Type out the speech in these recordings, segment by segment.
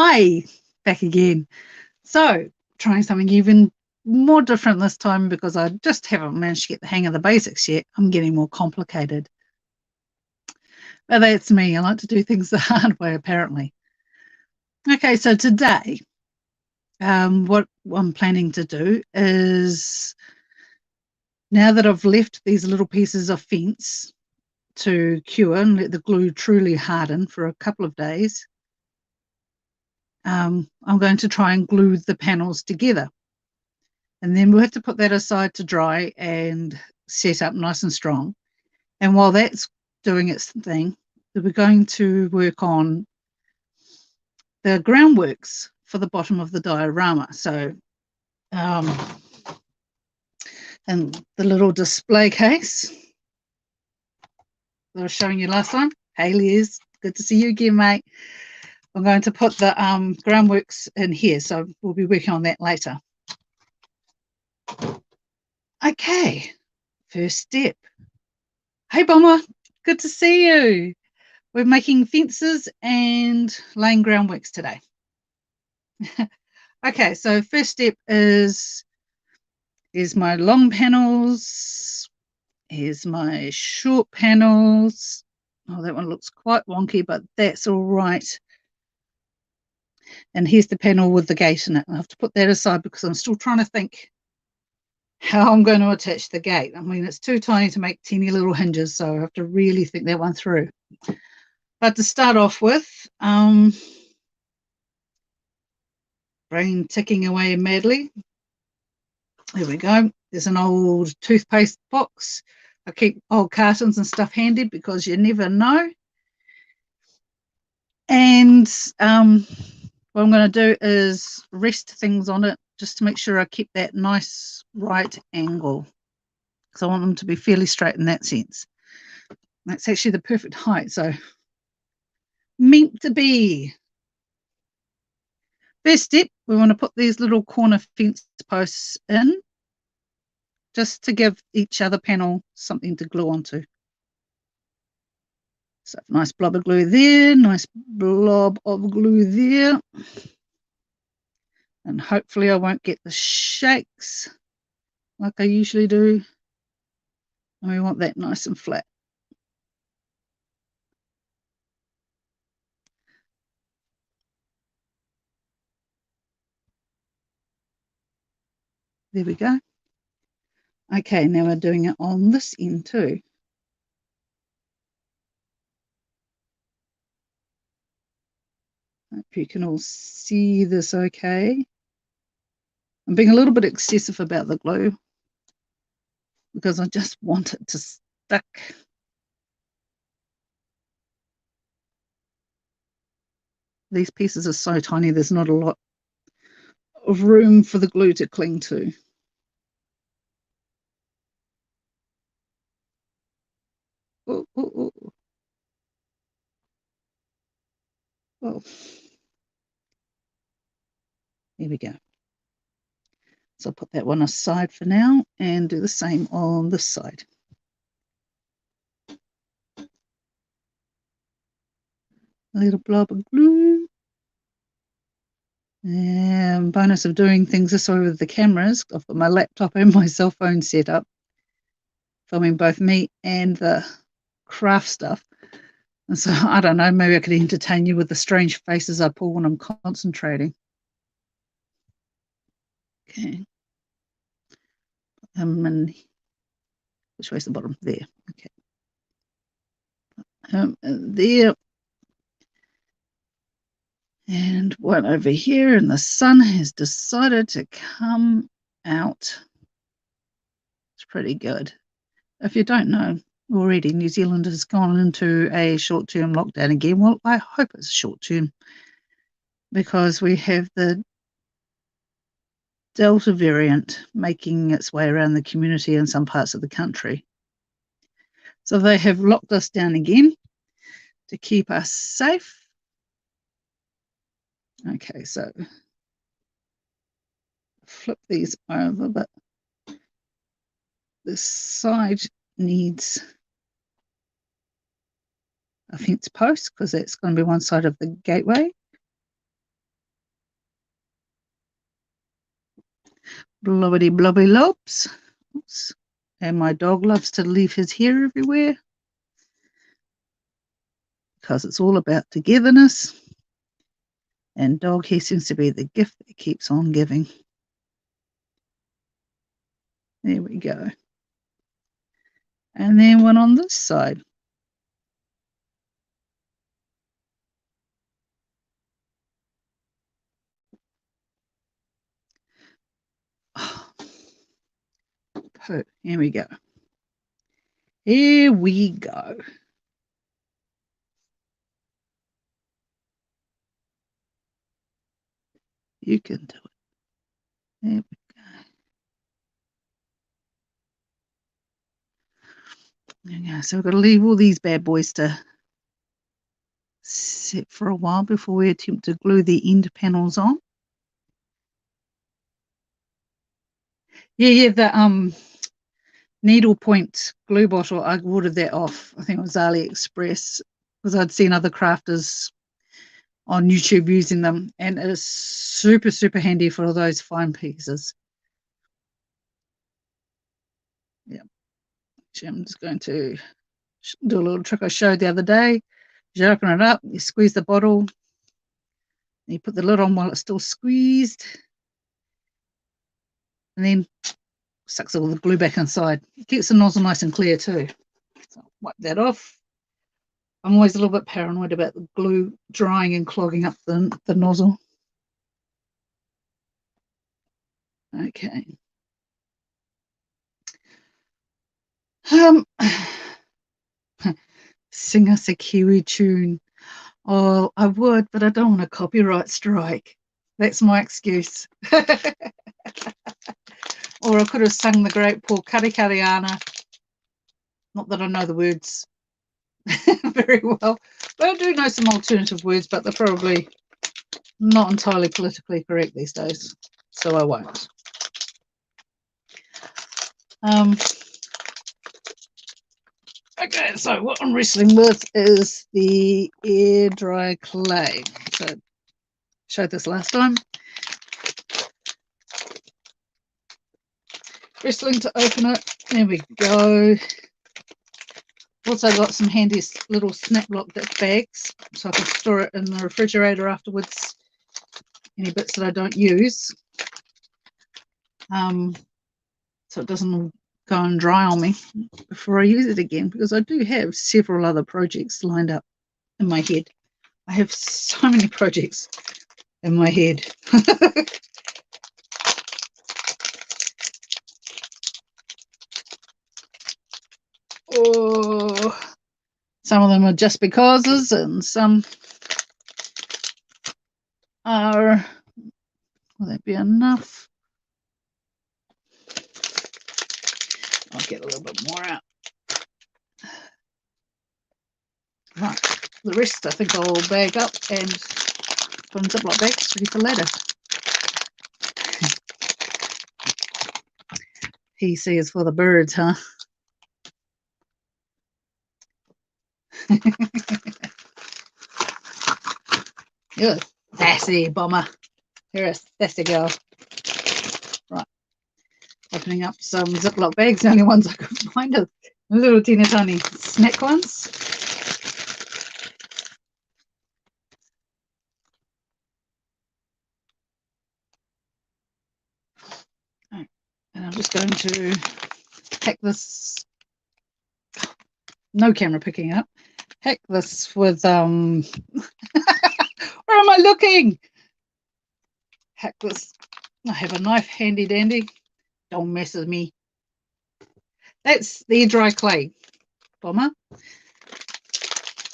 Hi, back again. So, trying something even more different this time because I just haven't managed to get the hang of the basics yet. I'm getting more complicated. But that's me. I like to do things the hard way, apparently. Okay, so today, what I'm planning to do is, now that I've left these little pieces of fence to cure and let the glue truly harden for a couple of days, I'm going to try and glue the panels together. And then we'll have to put that aside to dry and set up nice and strong. And while that's doing its thing, we're going to work on the groundworks for the bottom of the diorama. So, and the little display case that I was showing you last time. Hey, Liz, good to see you again, mate. I'm going to put the groundworks in here, so we'll be working on that later. Okay, first step. Hey, Bomber, good to see you. We're making fences and laying groundworks today. Okay, so first step is my long panels. Here's my short panels. Oh, that one looks quite wonky, but that's all right. And here's the panel with the gate in it. I have to put that aside because I'm still trying to think how I'm going to attach the gate. I mean, it's too tiny to make teeny little hinges, so I have to really think that one through. But to start off with, brain ticking away madly. There we go. There's an old toothpaste box. I keep old cartons and stuff handy because you never know. And what I'm going to do is rest things on it just to make sure I keep that nice right angle, because I want them to be fairly straight in that sense. That's actually the perfect height, so meant to be. First step, we want to put these little corner fence posts in, just to give each other panel something to glue onto. So nice blob of glue there, nice blob of glue there. And hopefully I won't get the shakes like I usually do. And we want that nice and flat. There we go. Okay, now we're doing it on this end too. Hope you can all see this okay. I'm being a little bit excessive about the glue because I just want it to stick. These pieces are so tiny, there's not a lot of room for the glue to cling to. Oh, oh, oh. Well, here we go. So I'll put that one aside for now and do the same on this side. A little blob of glue. And bonus of doing things this way with the cameras, I've got my laptop and my cell phone set up, filming both me and the craft stuff. And so I don't know, maybe I could entertain you with the strange faces I pull when I'm concentrating. Okay. And which way's the bottom? There. Okay. There. And one over here, and the sun has decided to come out. It's pretty good. If you don't know already, New Zealand has gone into a short-term lockdown again. Well, I hope it's short-term because we have the Delta variant making its way around the community in some parts of the country. So they have locked us down again to keep us safe. Okay, so flip these over, but this side needs a fence post because that's going to be one side of the gateway. Blobbity blobby lobs. Oops. And my dog loves to leave his hair everywhere because it's all about togetherness. And dog hair seems to be the gift that keeps on giving. There we go. And then one on this side. Oh, here we go. Here we go. You can do it. There we go. There we go. So we've got to leave all these bad boys to set for a while before we attempt to glue the end panels on. Yeah, the needlepoint glue bottle, I ordered that off. I think it was AliExpress because I'd seen other crafters on YouTube using them, and it is super, super handy for all those fine pieces. Yeah. Actually, I'm just going to do a little trick I showed the other day. You open it up, you squeeze the bottle, you put the lid on while it's still squeezed, and then sucks all the glue back inside. It keeps the nozzle nice and clear too. So I'll wipe that off. I'm always a little bit paranoid about the glue drying and clogging up the nozzle. Okay. Sing us a Kiwi tune. Oh, I would, but I don't want a copyright strike. That's my excuse. Or I could have sung the great Paul Karikariana. Not that I know the words very well, but I do know some alternative words, but they're probably not entirely politically correct these days, so I won't. Okay, so what I'm wrestling with is the air dry clay. So I showed this last time. Wrestling to open it. There we go. Also got some handy little snap lock bags so I can store it in the refrigerator afterwards. Any bits that I don't use. So it doesn't go and dry on me before I use it again, because I do have several other projects lined up in my head. I have so many projects in my head. Oh, some of them are just becauses, and some are, will that be enough? I'll get a little bit more out. Right, the rest I think I'll bag up and put in Ziploc bags ready for later. PC is for the birds, huh? You're a sassy bomber. You're a sassy girl. Right. Opening up some Ziploc bags, the only ones I could find are little teeny tiny snack ones. Right. And I'm just going to pack this, no camera picking up, pack this with, where am I looking? Hack this. I have a knife handy dandy. Don't mess with me. That's the dry clay bomber.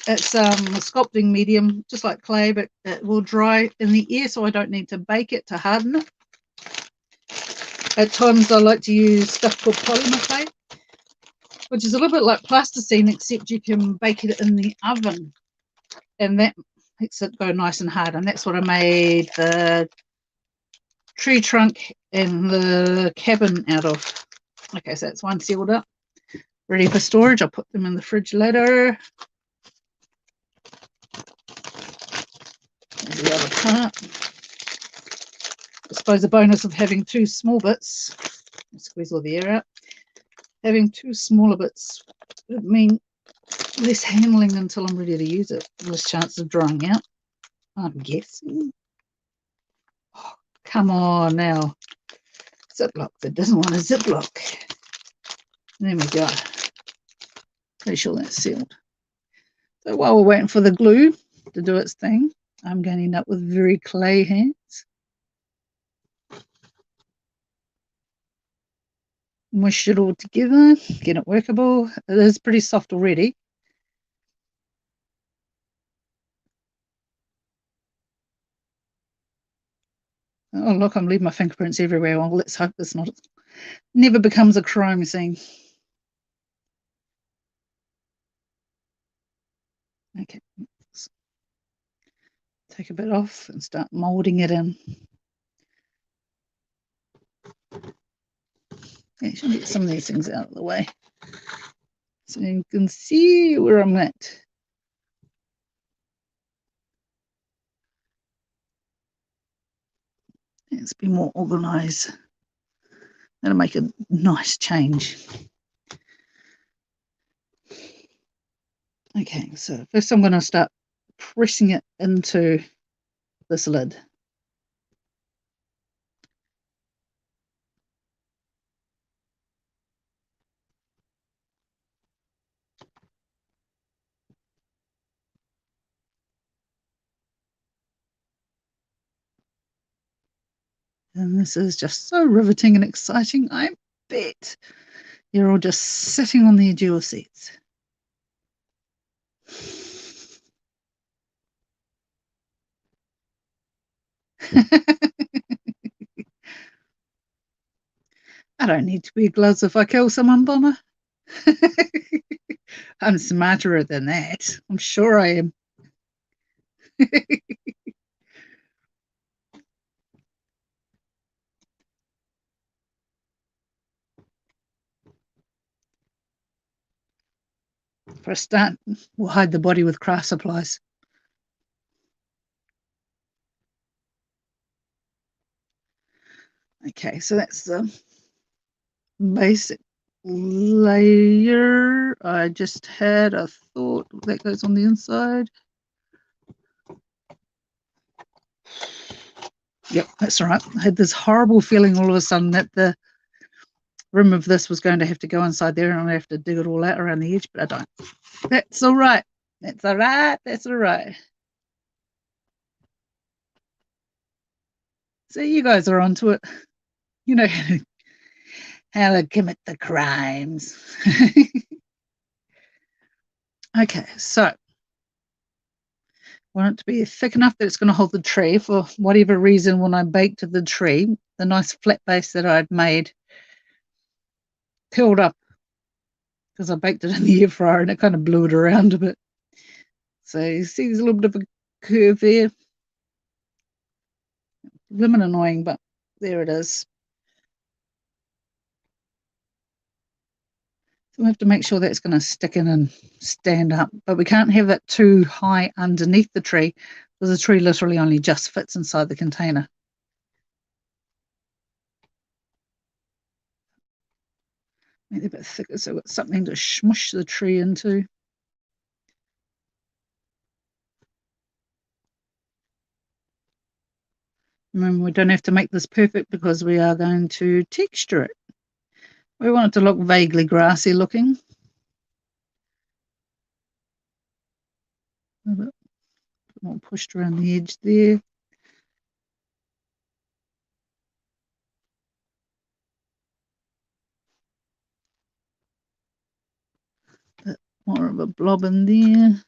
It's a sculpting medium, just like clay, but it will dry in the air, so I don't need to bake it to harden it. At times I like to use stuff called Polymer Clay, which is a little bit like plasticine, except you can bake it in the oven, and that makes it go nice and hard. And that's what I made the tree trunk and the cabin out of. Okay, so that's one sealed up, ready for storage. I'll put them in the fridge later. There's the other part. Just suppose the bonus of having two small bits, squeeze all the air out, having two smaller bits would mean less handling until I'm ready to use it, less chance of drying out, I'm guessing. Oh, come on now. Ziploc that doesn't want a Ziploc. There we go. Pretty sure that's sealed. So while we're waiting for the glue to do its thing, I'm going to end up with very clay hands. Mush it all together, get it workable. It is pretty soft already. Oh look, I'm leaving my fingerprints everywhere. Well, let's hope this never becomes a crime scene. Okay, let's take a bit off and start molding it in. Yeah, I should get some of these things out of the way so you can see where I'm at. Let's be more organized. That'll make a nice change. Okay, so first I'm going to start pressing it into this lid. And this is just so riveting and exciting. I bet you're all just sitting on the edge of your seats. I don't need to wear gloves if I kill someone, Bomber. I'm smarter than that. I'm sure I am. For a start, we'll hide the body with craft supplies. Okay, so that's the basic layer. I just had a thought that goes on the inside. Yep, that's right. I had this horrible feeling all of a sudden that the rim of this was going to have to go inside there and I'd have to dig it all out around the edge, but I don't. That's all right. That's all right. That's all right. So you guys are onto it. You know how to commit the crimes. Okay, so want it to be thick enough that it's going to hold the tree. For whatever reason, when I baked the tree, the nice flat base that I'd made curled up because I baked it in the air fryer and it kind of blew it around a bit. So you see there's a little bit of a curve there. A little bit annoying, but there it is. So we have to make sure that's going to stick in and stand up, but we can't have it too high underneath the tree because the tree literally only just fits inside the container. Make it a bit thicker so it's something to smush the tree into. Remember, we don't have to make this perfect because we are going to texture it. We want it to look vaguely grassy looking. A bit more pushed around the edge there. A bit more of a blob in there.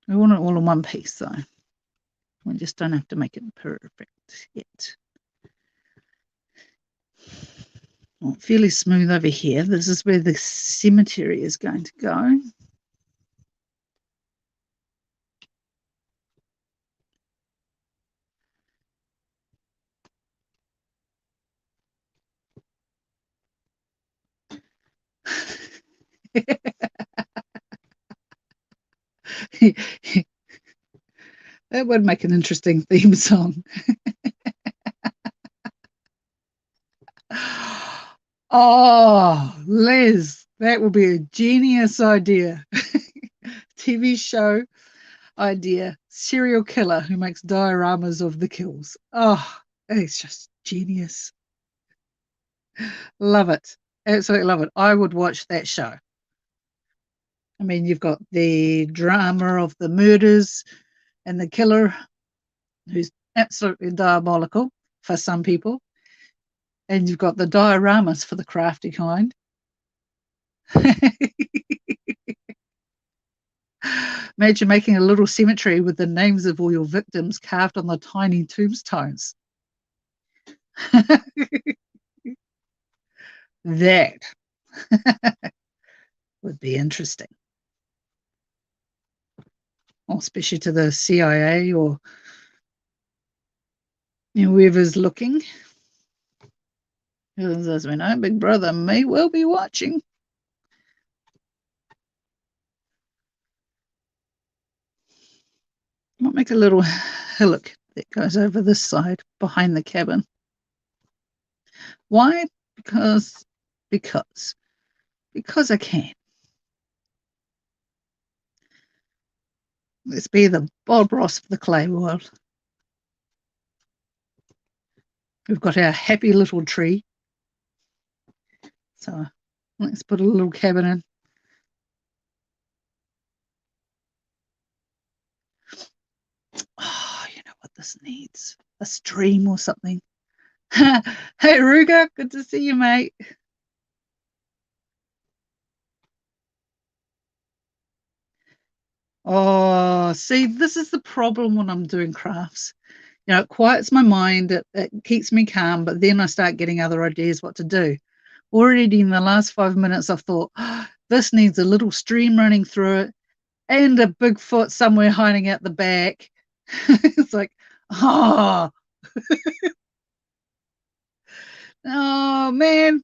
We want it all in one piece though. We just don't have to make it perfect yet. Well, fairly smooth over here. This is where the cemetery is going to go. That would make an interesting theme song. Oh, Liz, that would be a genius idea. TV show idea. Serial killer who makes dioramas of the kills. Oh, it's just genius. Love it. Absolutely love it. I would watch that show. I mean, you've got the drama of the murders and the killer who's absolutely diabolical for some people. And you've got the dioramas for the crafty kind. Imagine making a little cemetery with the names of all your victims carved on the tiny tombstones. That would be interesting. Or especially to the CIA or whoever's looking. As we know, Big Brother may well be watching. Might make a little hillock that goes over this side behind the cabin. Why? Because I can. Let's be the Bob Ross of the clay world. We've got our happy little tree. So let's put a little cabin in. Oh, you know what this needs? A stream or something. Hey, Ruger, good to see you, mate. Oh, see, this is the problem when I'm doing crafts. It quiets my mind, it keeps me calm, but then I start getting other ideas what to do. Already in the last 5 minutes, I've thought, oh, this needs a little stream running through it and a Bigfoot somewhere hiding out the back. It's like, oh, oh man.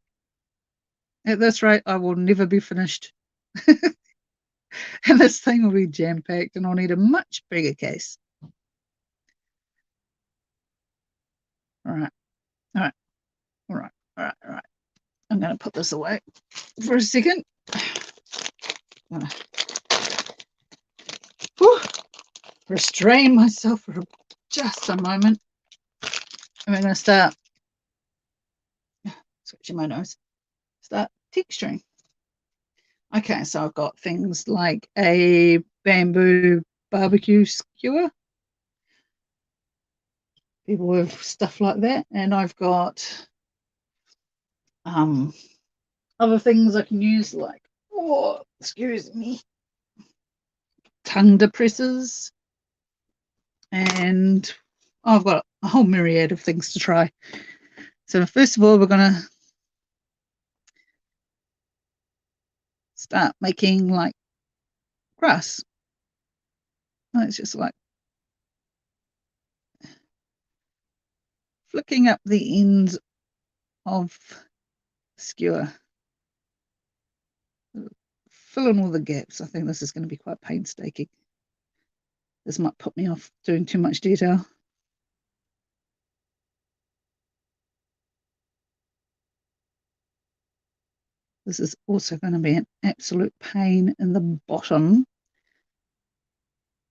At this rate, I will never be finished. And this thing will be jam-packed and I'll need a much bigger case. All right. All right. All right. All right. All right. I'm going to put this away for a second. Restrain myself for just a moment. I'm going to start scratching my nose. Start texturing. Okay, so I've got things like a bamboo barbecue skewer. People with stuff like that. And I've got other things I can use like, oh, excuse me, tongue depressors. And I've got a whole myriad of things to try. So first of all, we're going to start making like grass. It's just like flicking up the ends of the skewer, fill in all the gaps. I think this is going to be quite painstaking. This might put me off doing too much detail. This is also going to be an absolute pain in the bottom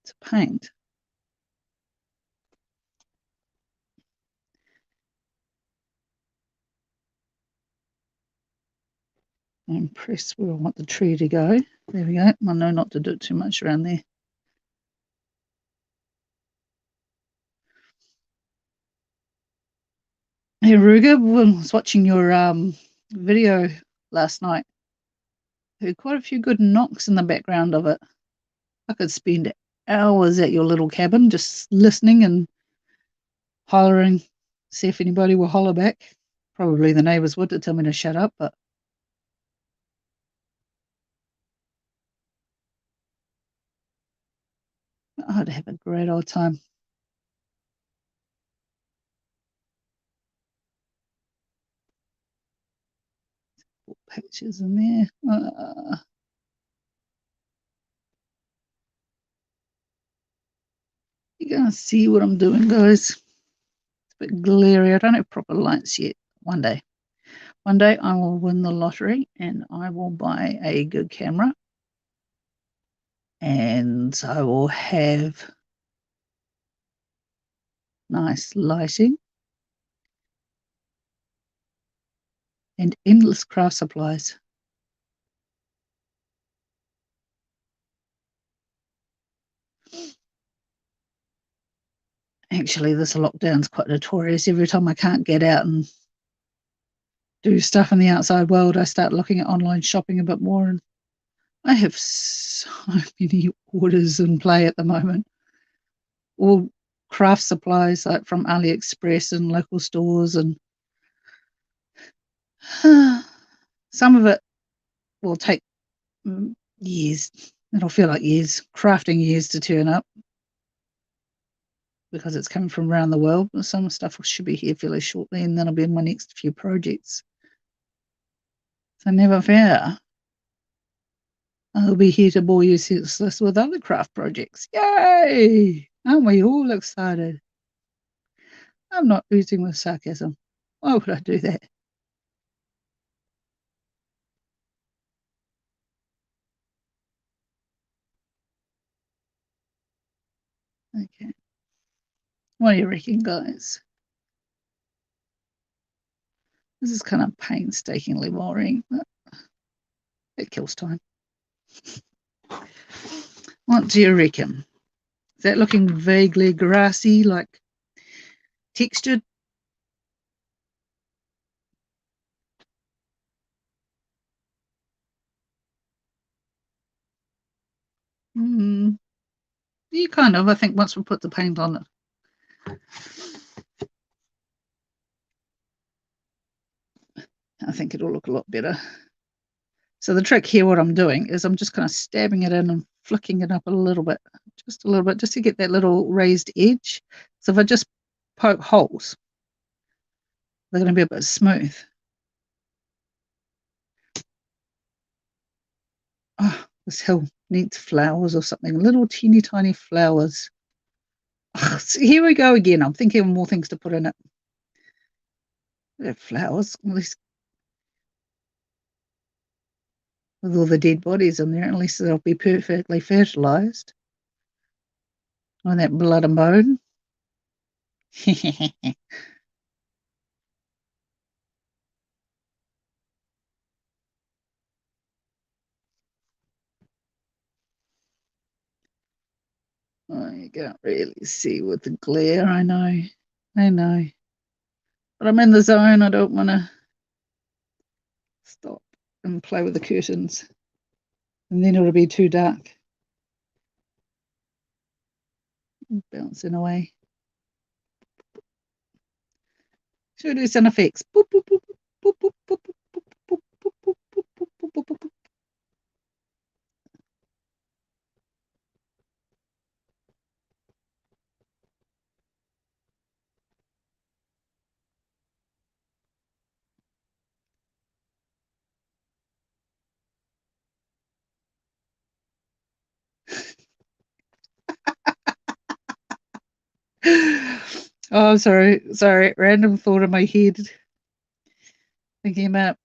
to paint. And press where I want the tree to go. There we go. I know not to do too much around there. Hey, Ruger, I was watching your video last night. Heard quite a few good knocks in the background of it. I could spend hours at your little cabin just listening and hollering, see if anybody will holler back. Probably the neighbours would to tell me to shut up, but I'd have a great old time. Put pictures in there. You going to see what I'm doing, guys. It's a bit glary. I don't have proper lights yet. One day I will win the lottery and I will buy a good camera. And I will have nice lighting and endless craft supplies. Actually, this lockdown's quite notorious. Every time I can't get out and do stuff in the outside world, I start looking at online shopping a bit more. And I have so many orders in play at the moment. All craft supplies like from AliExpress and local stores, and some of it will take years. It'll feel like years, crafting years to turn up because it's coming from around the world. But some stuff should be here fairly shortly, and then I'll be in my next few projects. So never fear. I'll be here to bore you senseless with other craft projects. Yay! Aren't we all excited? I'm not oozing with sarcasm. Why would I do that? Okay. What do you reckon, guys? This is kind of painstakingly boring, but it kills time. What do you reckon? Is that looking vaguely grassy, like textured? Yeah, kind of. I think once we put the paint on it, I think it'll look a lot better. So the trick here, what I'm doing is I'm just kind of stabbing it in and flicking it up a little bit, just to get that little raised edge. So if I just poke holes, they're going to be a bit smooth. Oh, this hill needs flowers or something, little teeny tiny flowers. Oh, so here we go again. I'm thinking of more things to put in it. Flowers, at least with all the dead bodies in there, at least they'll be perfectly fertilized on that blood and bone. Oh, you can't really see with the glare. I know. But I'm in the zone. I don't want to stop and play with the curtains. And then it'll be too dark. Bouncing away. Should we do some effects? Boop, boop, boop, boop, boop, boop, boop, boop, boop, boop, boop, boop, boop, boop, boop. Oh, sorry. Random thought in my head. Thinking about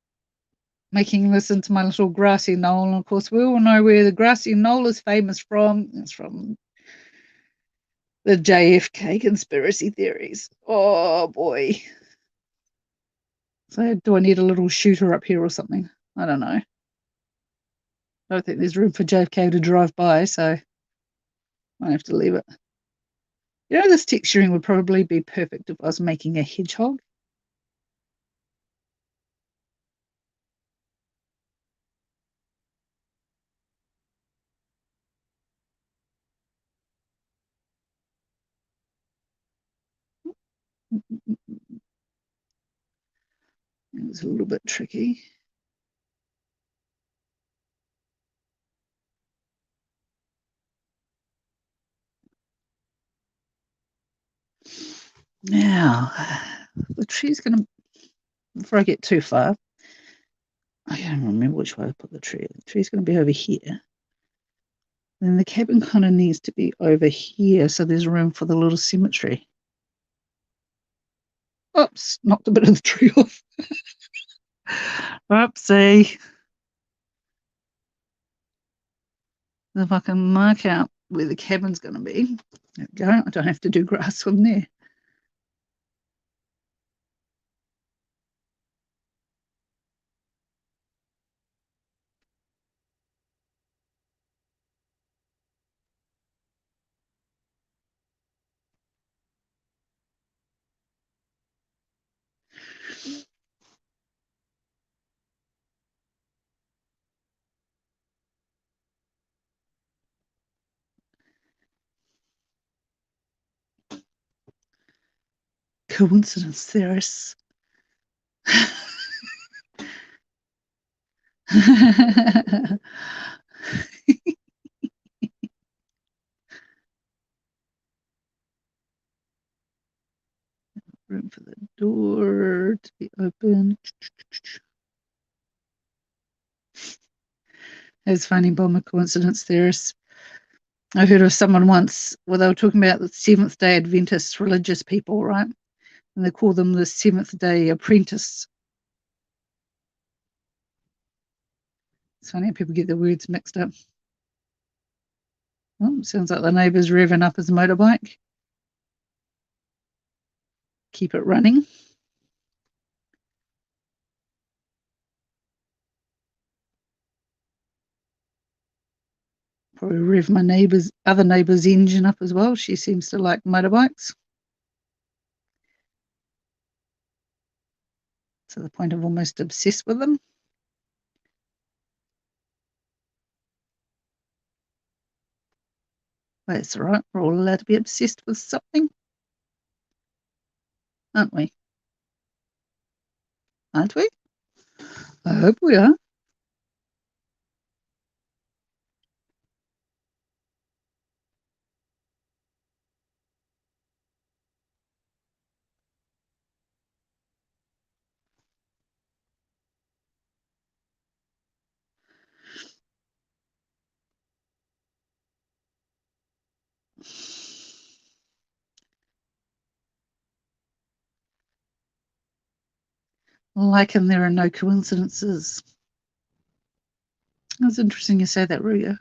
making this into my little grassy knoll. And of course, we all know where the grassy knoll is famous from. It's from the JFK conspiracy theories. Oh, boy. So do I need a little shooter up here or something? I don't know. I don't think there's room for JFK to drive by, so I might have to leave it. You know, this texturing would probably be perfect if I was making a hedgehog. It's a little bit tricky. Now, the tree's going to, before I get too far, I can't remember which way I put the tree. The tree's going to be over here. Then the cabin kind of needs to be over here, so there's room for the little cemetery. Oops, knocked a bit of the tree off. Oopsie. If I can mark out where the cabin's going to be. There we go. I don't have to do grass from there. Coincidence theorists. Room for the door to be open. It's funny, bomber coincidence theorists. I heard of someone once where they were talking about the Seventh Day Adventist religious people, right? And they call them the Seventh Day Apprentice. It's funny how people get their words mixed up. Oh, sounds like the neighbour's revving up his motorbike. Keep it running. Probably rev my other neighbour's engine up as well. She seems to like motorbikes. To the point of almost obsessed with them. That's all right. We're all allowed to be obsessed with something, aren't we? Aren't we? I hope we are. Like, and there are no coincidences. It's interesting you say that, Ruya.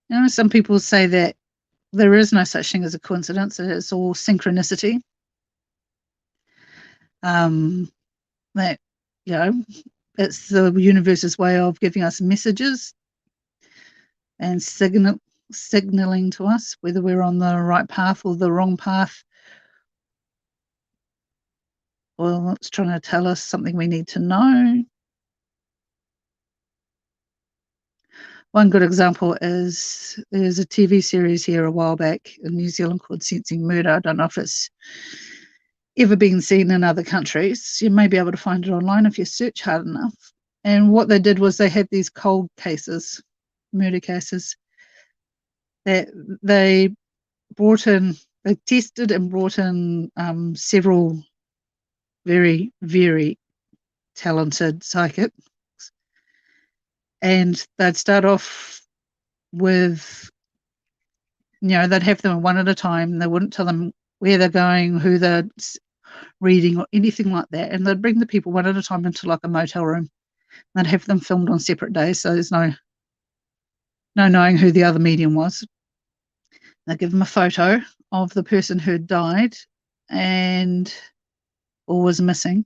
You know, some people say that there is no such thing as a coincidence, it's all synchronicity. That, you know, it's the universe's way of giving us messages and signaling to us whether we're on the right path or the wrong path. Well, it's trying to tell us something we need to know. One good example is there's a TV series here a while back in New Zealand called Sensing Murder. I don't know if it's ever been seen in other countries. You may be able to find it online if you search hard enough. And what they did was they had these cold cases, murder cases, that they brought in, they tested and brought in several very, very talented psychics. And they'd start off with, you know, they'd have them one at a time. They wouldn't tell them where they're going, who they're reading, or anything like that. And they'd bring the people one at a time into like a motel room. They'd have them filmed on separate days, so there's no knowing who the other medium was. They'd give them a photo of the person who had died and or was missing,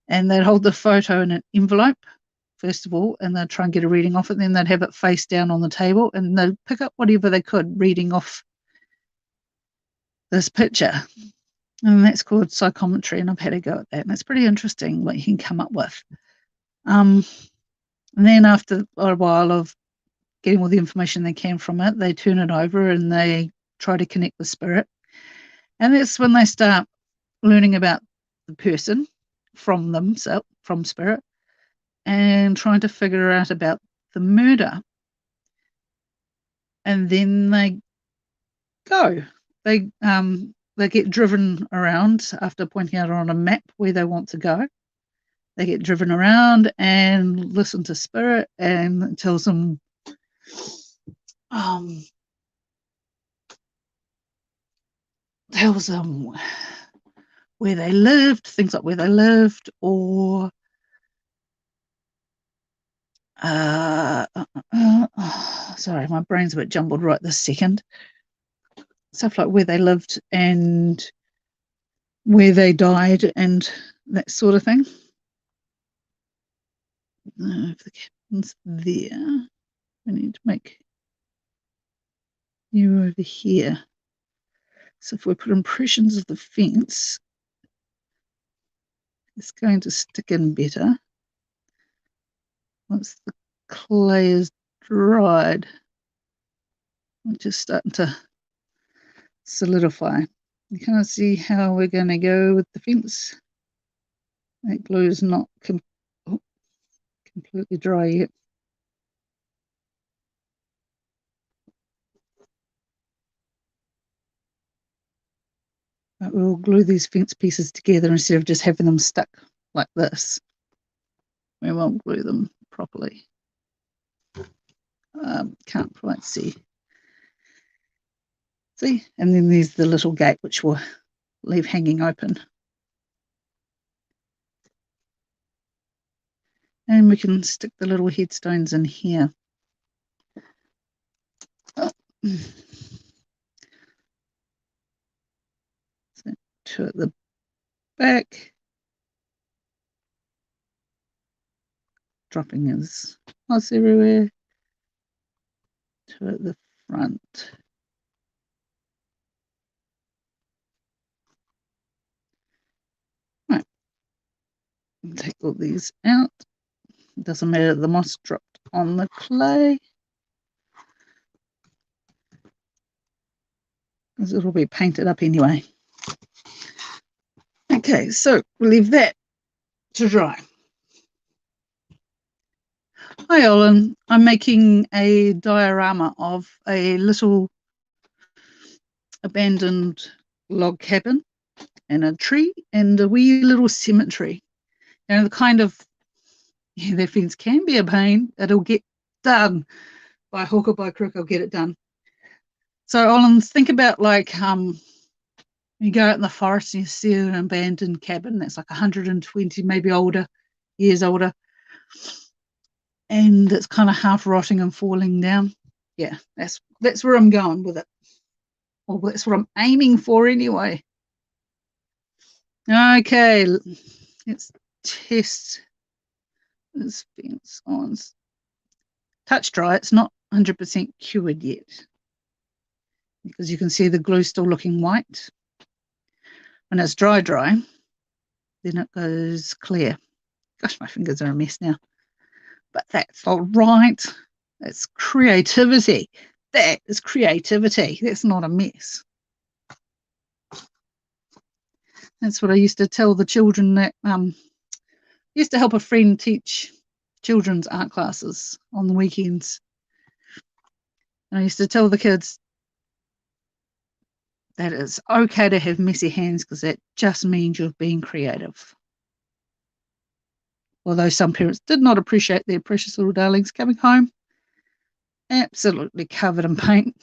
and they'd hold the photo in an envelope first of all, and they'd try and get a reading off it. Then they'd have it face down on the table, and they'd pick up whatever they could reading off this picture. And that's called psychometry, and I've had a go at that, and it's pretty interesting what you can come up with. And then after a while of getting all the information they can from it, they turn it over and they try to connect with spirit. And that's when they start learning about the person from themselves, from spirit, and trying to figure out about the murder. And then they go. They get driven around after pointing out on a map where they want to go. They get driven around and listen to spirit, and it tells them where they lived, things like where they lived, or sorry, my brain's a bit jumbled right this second. Stuff like where they lived and where they died and that sort of thing. If the cabin's there, we need to make you over here. So if we put impressions of the fence, it's going to stick in better once the clay is dried, which is starting to solidify. You can't see how we're going to go with the fence. That glue is not completely dry yet. But we'll glue these fence pieces together instead of just having them stuck like this. We won't glue them properly. Can't quite see. See? And then there's the little gate which we'll leave hanging open. And we can stick the little headstones in here. So, two at the back. Dropping his moss everywhere. Two at the front. Right. Take all these out. It doesn't matter, the moss dropped on the clay, because it'll be painted up anyway. Okay, so we'll leave that to dry. Hi, Olin. I'm making a diorama of a little abandoned log cabin and a tree and a wee little cemetery. You know, the kind of, yeah, their fence can be a pain. It'll get done by hook or by crook. I'll get it done. So, Olin, think about like you go out in the forest and you see an abandoned cabin that's like 120, maybe older, years older, and it's kind of half rotting and falling down. Yeah, that's where I'm going with it. Well, that's what I'm aiming for anyway. Okay, let's test this fence on. Touch dry, it's not 100% cured yet, because you can see the glue still looking white. When it's dry, then it goes clear. Gosh, my fingers are a mess now. But that's all right. That's creativity. That is creativity. That's not a mess. That's what I used to tell the children that used to help a friend teach children's art classes on the weekends. And I used to tell the kids that it's okay to have messy hands, because that just means you're being creative. Although some parents did not appreciate their precious little darlings coming home absolutely covered in paint.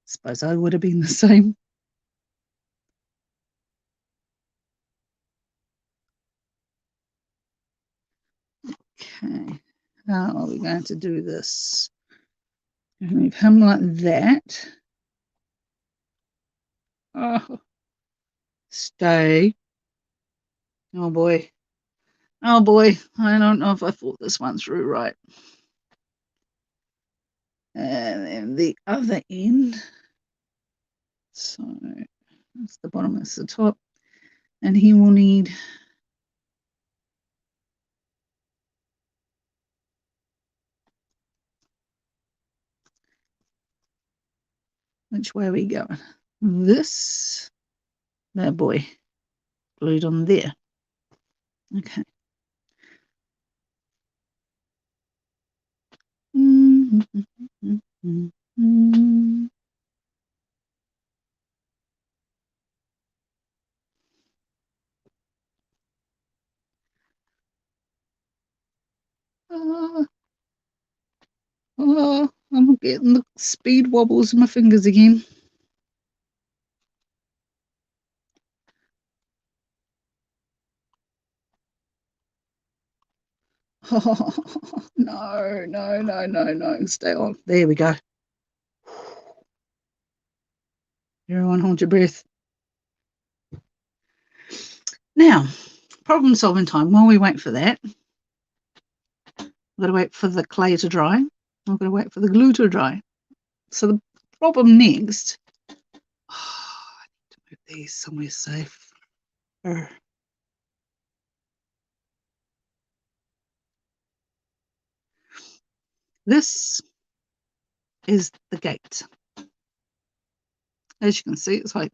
Suppose I would have been the same. Okay, how are we going to do this? Move him like that. Oh, stay. Oh boy. Oh boy. I don't know if I thought this one through right. And then the other end. So that's the bottom, that's the top. And he will need which way are we going? This bad boy glued on there. Okay. I'm getting the speed wobbles in my fingers again. Oh, no, no, no, no, no. Stay on. There we go. Everyone hold your breath. Now, problem solving time. While we wait for that, I've got to wait for the clay to dry. I've got to wait for the glue to dry. So the problem next, I need to move these somewhere safe. This is the gate. As you can see, it's like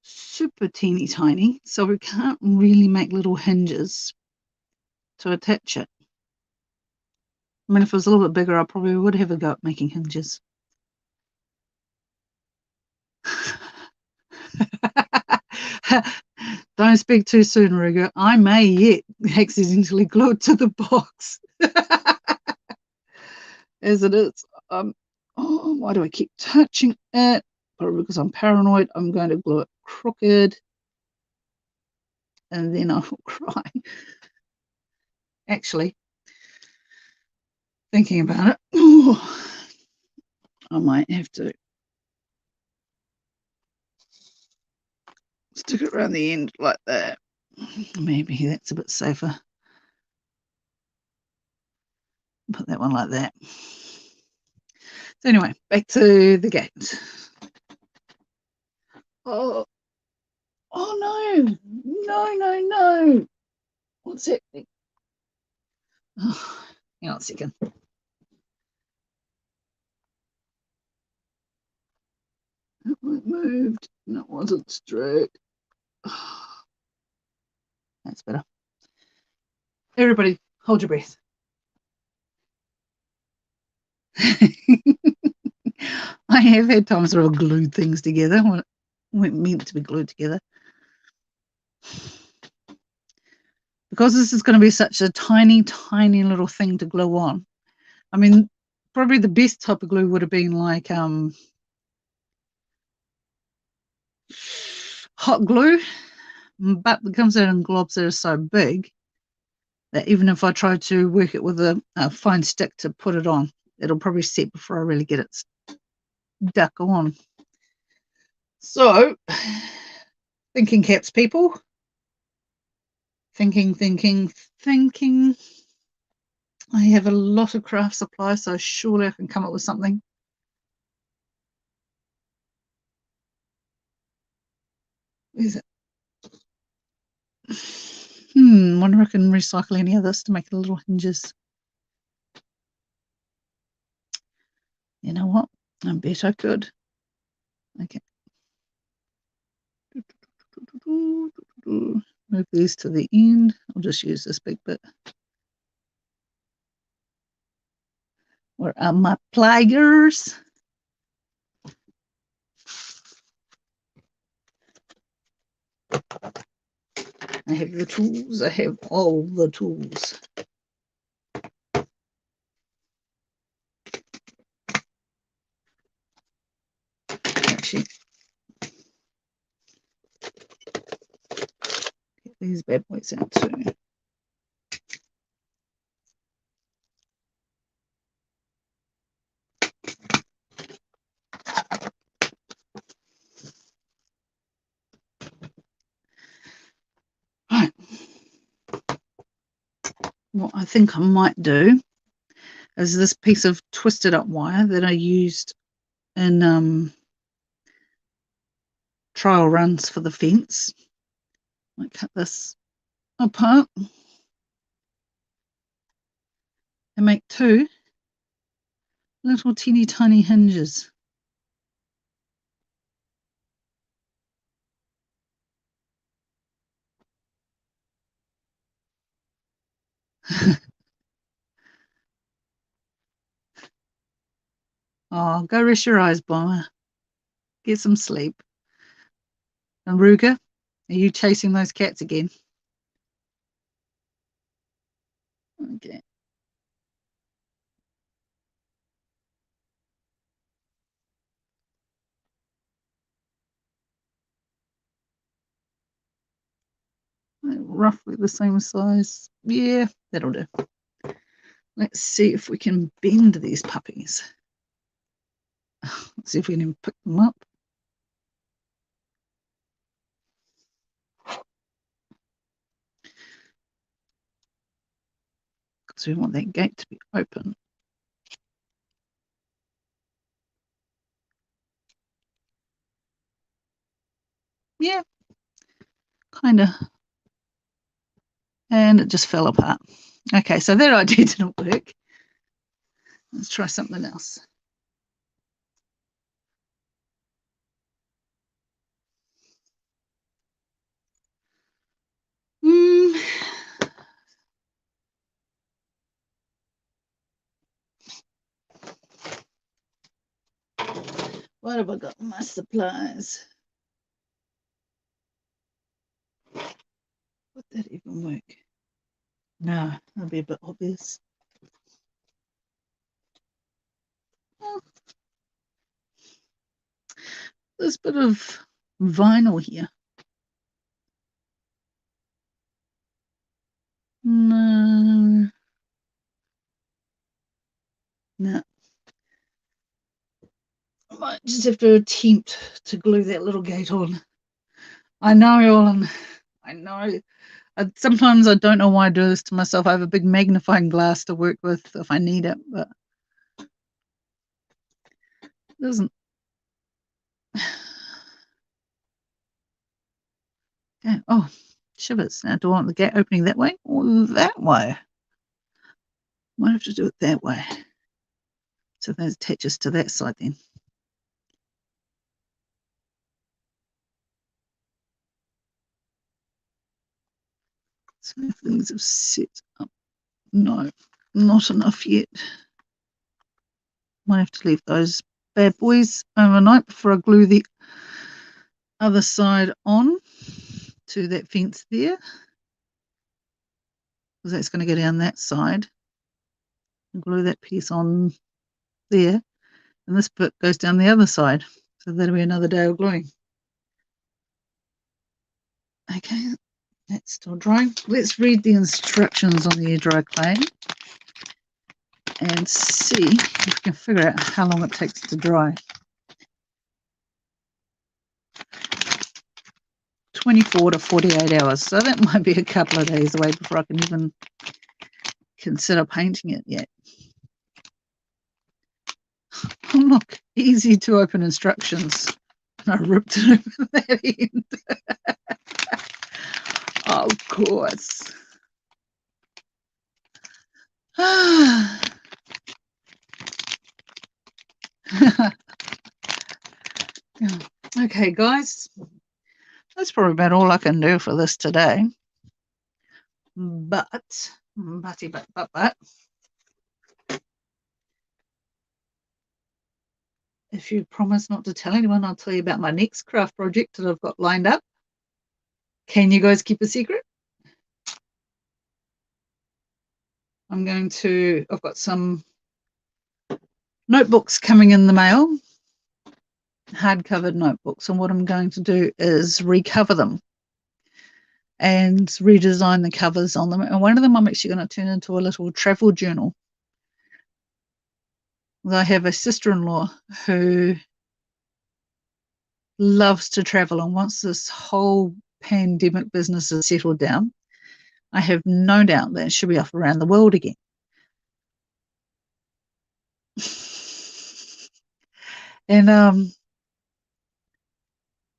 super teeny tiny, so we can't really make little hinges to attach it. I mean, if it was a little bit bigger, I probably would have a go at making hinges. Don't speak too soon, Ruger. I may yet accidentally glue it to the box. As it is. Why do I keep touching it? Probably because I'm paranoid. I'm going to glue it crooked. And then I will cry. Actually, thinking about it, I might have to stick it around the end like that. Maybe that's a bit safer. Put that one like that. So anyway, back to the gate. Oh no, no, no, no. What's happening? Oh, hang on a second. It moved. No, it wasn't straight. That's better. Everybody, hold your breath. I have had times where I've glued things together when it weren't meant to be glued together. Because this is going to be such a tiny, tiny little thing to glue on. I mean, probably the best type of glue would have been like hot glue, but it comes out in globs that are so big that even if I try to work it with a fine stick to put it on, it'll probably set before I really get it stuck on. So, thinking caps, people. Thinking. I have a lot of craft supplies, so surely I can come up with something. Is it? Wonder if I can recycle any of this to make little hinges. You know what? I bet I could. Okay. Move these to the end. I'll just use this big bit. Where are my pliers? I have the tools. I have all the tools. Actually, get these bad boys out too. Right. What I think I might do is this piece of twisted up wire that I used in trial runs for the fence. I cut this apart and make two little teeny tiny hinges. Oh, go rest your eyes, Bomber. Get some sleep. And Ruger, are you chasing those cats again? Okay. Roughly the same size. Yeah, that'll do. Let's see if we can bend these puppies. Let's see if we can pick them up. Because we want that gate to be open. Yeah, kind of. And it just fell apart. Okay, so that idea didn't work. Let's try something else. What have I got in my supplies? Would that even work? No, that'd be a bit obvious. Oh, there's a bit of vinyl here. No. No. I might just have to attempt to glue that little gate on. I know, Ellen. I know. Sometimes I don't know why I do this to myself. I have a big magnifying glass to work with if I need it, but it doesn't. Yeah. Oh, shivers. Now, do I want the gate opening that way or that way? Might have to do it that way. So that attaches to that side then. So things have set up. No, not enough yet. Might have to leave those bad boys overnight before I glue the other side on to that fence there. Because that's going to go down that side. And glue that piece on there. And this bit goes down the other side. So that'll be another day of gluing. Okay, that's still drying. Let's read the instructions on the air dry clay and see if we can figure out how long it takes to dry. 24 to 48 hours. So that might be a couple of days away before I can even consider painting it yet. Oh, look, easy to open instructions. I ripped it over that end. Of course. Okay, guys, that's probably about all I can do for this today. But if you promise not to tell anyone, I'll tell you about my next craft project that I've got lined up. Can you guys keep a secret? I've got some notebooks coming in the mail, hard-covered notebooks, and what I'm going to do is recover them and redesign the covers on them. And one of them I'm actually going to turn into a little travel journal. I have a sister-in-law who loves to travel, and once this whole pandemic business is settled down, I have no doubt that she'll be off around the world again. And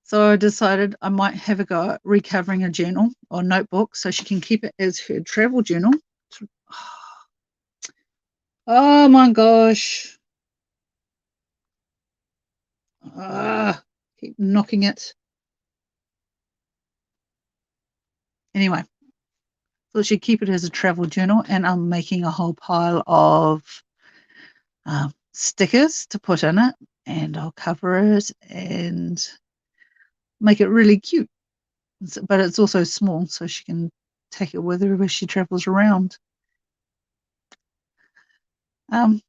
so I decided I might have a go at recovering a journal or notebook so she can keep it as her travel journal. Oh my gosh. Keep knocking it. Anyway, so she'd keep it as a travel journal, and I'm making a whole pile of stickers to put in it, and I'll cover it and make it really cute. But it's also small, so she can take it with her as she travels around. And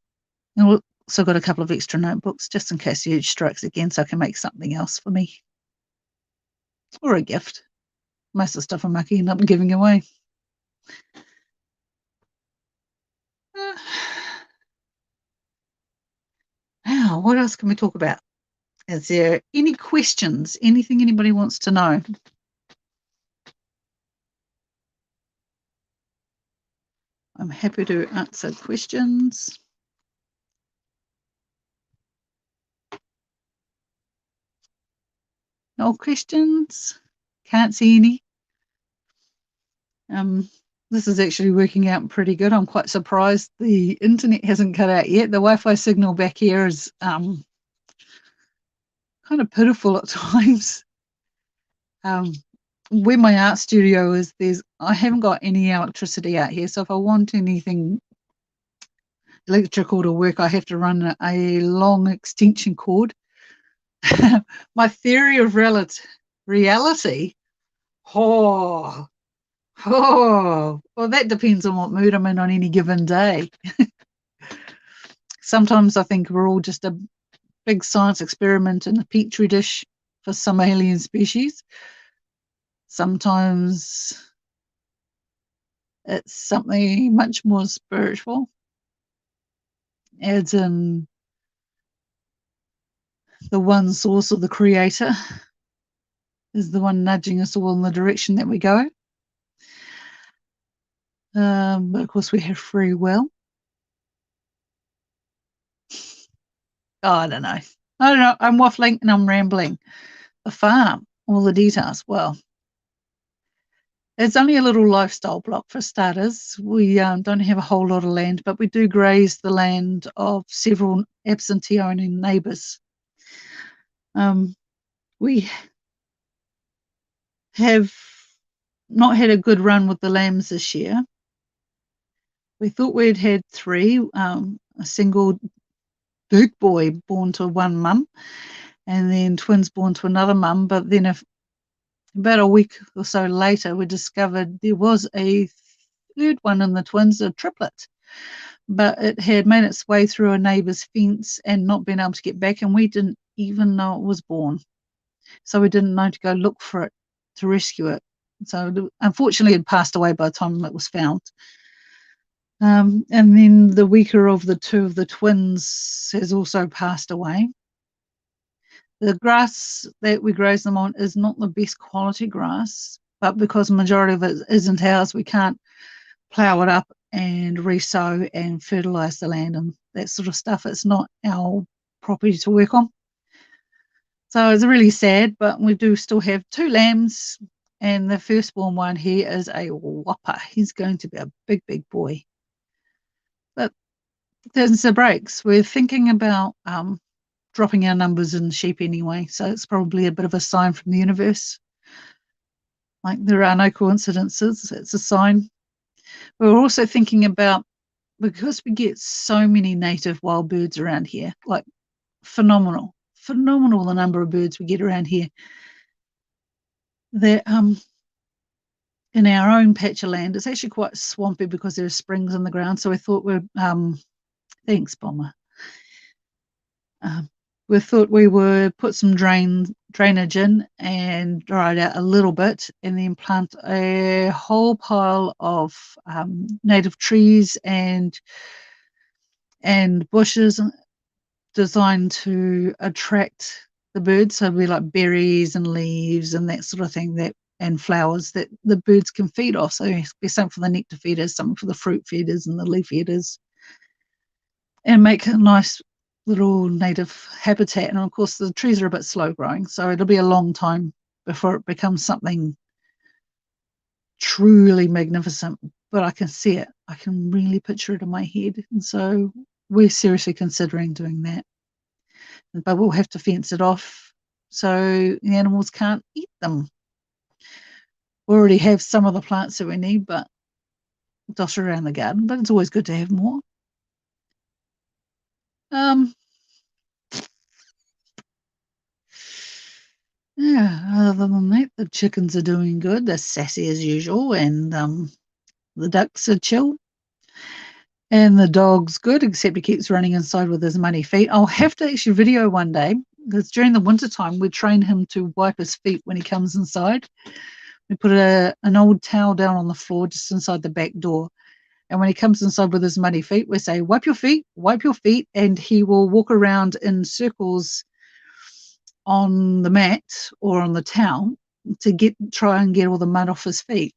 we've also got a couple of extra notebooks just in case the urge strikes again, so I can make something else for me or a gift. Most of the stuff I'm making end up giving away. Now, what else can we talk about? Is there any questions? Anything anybody wants to know? I'm happy to answer questions. No questions? Can't see any. This is actually working out pretty good. I'm quite surprised the internet hasn't cut out yet. The Wi-Fi signal back here is kind of pitiful at times. Where my art studio is, I haven't got any electricity out here, so if I want anything electrical to work, I have to run a long extension cord. My theory of reality, oh, well, that depends on what mood I'm in on any given day. Sometimes I think we're all just a big science experiment in a petri dish for some alien species. Sometimes it's something much more spiritual, as in the one source or the creator is the one nudging us all in the direction that we go. But of course we have free will. Oh, I don't know. I'm waffling and I'm rambling. The farm, all the details. Well, it's only a little lifestyle block for starters. We don't have a whole lot of land, but we do graze the land of several absentee owning neighbours. We have not had a good run with the lambs this year. We thought we'd had 3, a single big boy born to one mum, and then twins born to another mum. But then about a week or so later, we discovered there was a third one in the twins, a triplet. But it had made its way through a neighbour's fence and not been able to get back, and we didn't even know it was born. So we didn't know to go look for it to rescue it. So unfortunately, it passed away by the time it was found. And then the weaker of the 2 of the twins has also passed away. The grass that we graze them on is not the best quality grass, but because the majority of it isn't ours, we can't plough it up and re-sow and fertilise the land and that sort of stuff. It's not our property to work on. So it's really sad, but we do still have 2 lambs, and the firstborn one here is a whopper. He's going to be a big, big boy. But there's the breaks. We're thinking about dropping our numbers in sheep anyway, so it's probably a bit of a sign from the universe. Like, there are no coincidences, it's a sign. We're also thinking about, because we get so many native wild birds around here, like phenomenal the number of birds we get around here, that in our own patch of land, it's actually quite swampy because there are springs in the ground. So we thought thanks, Bomber. We thought we would put some drainage in and dry it out a little bit, and then plant a whole pile of native trees and bushes designed to attract the birds. So it'll be like berries and leaves and that sort of thing, and flowers that the birds can feed off. So there'll be something for the nectar feeders, something for the fruit feeders and the leaf eaters, and make a nice little native habitat. And of course the trees are a bit slow growing, so it'll be a long time before it becomes something truly magnificent, but I can see it. I can really picture it in my head, and so we're seriously considering doing that. But we'll have to fence it off so the animals can't eat them. We already have some of the plants that we need, but dot around the garden, but it's always good to have more. Yeah, other than that, the chickens are doing good. They're sassy as usual, and the ducks are chill. And the dog's good, except he keeps running inside with his muddy feet. I'll have to actually video one day, because during the winter time we train him to wipe his feet when he comes inside. We put an old towel down on the floor just inside the back door. And when he comes inside with his muddy feet, we say, wipe your feet, and he will walk around in circles on the mat or on the towel to try and get all the mud off his feet.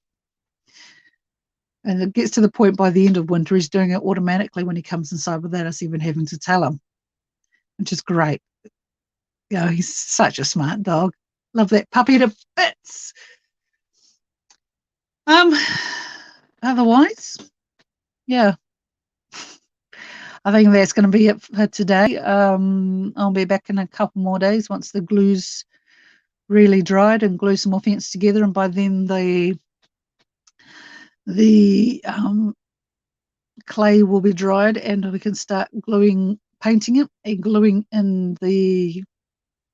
And it gets to the point by the end of winter, he's doing it automatically when he comes inside without us even having to tell him, which is great. You know, he's such a smart dog. Love that puppy to bits. Otherwise, yeah, I think that's going to be it for today. I'll be back in a couple more days once the glue's really dried and glue some more fence together, and by then the clay will be dried and we can start painting it and gluing in the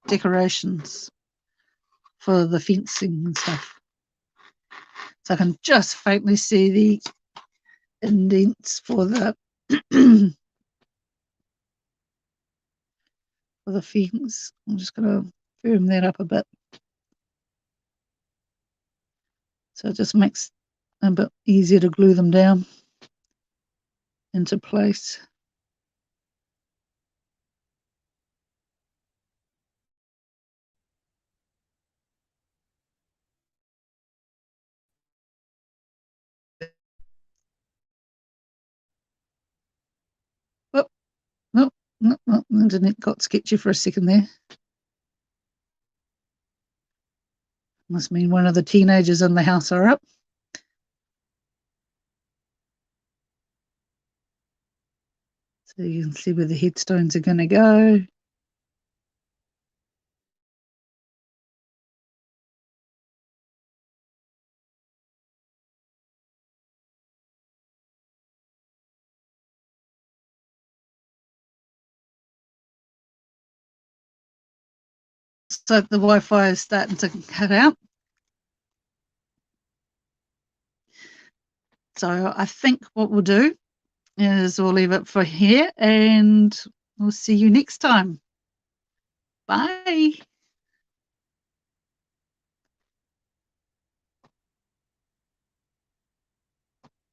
decorations for the fencing and stuff. So I can just faintly see the indents for the for the fence. I'm just going to firm that up a bit, so it just makes it a bit easier to glue them down into place. Oh, no, the internet got sketchy for a second there. Must mean one of the teenagers in the house are up. So you can see where the headstones are going to go. So the Wi-Fi is starting to cut out. So I think what we'll do is we'll leave it for here and we'll see you next time. Bye.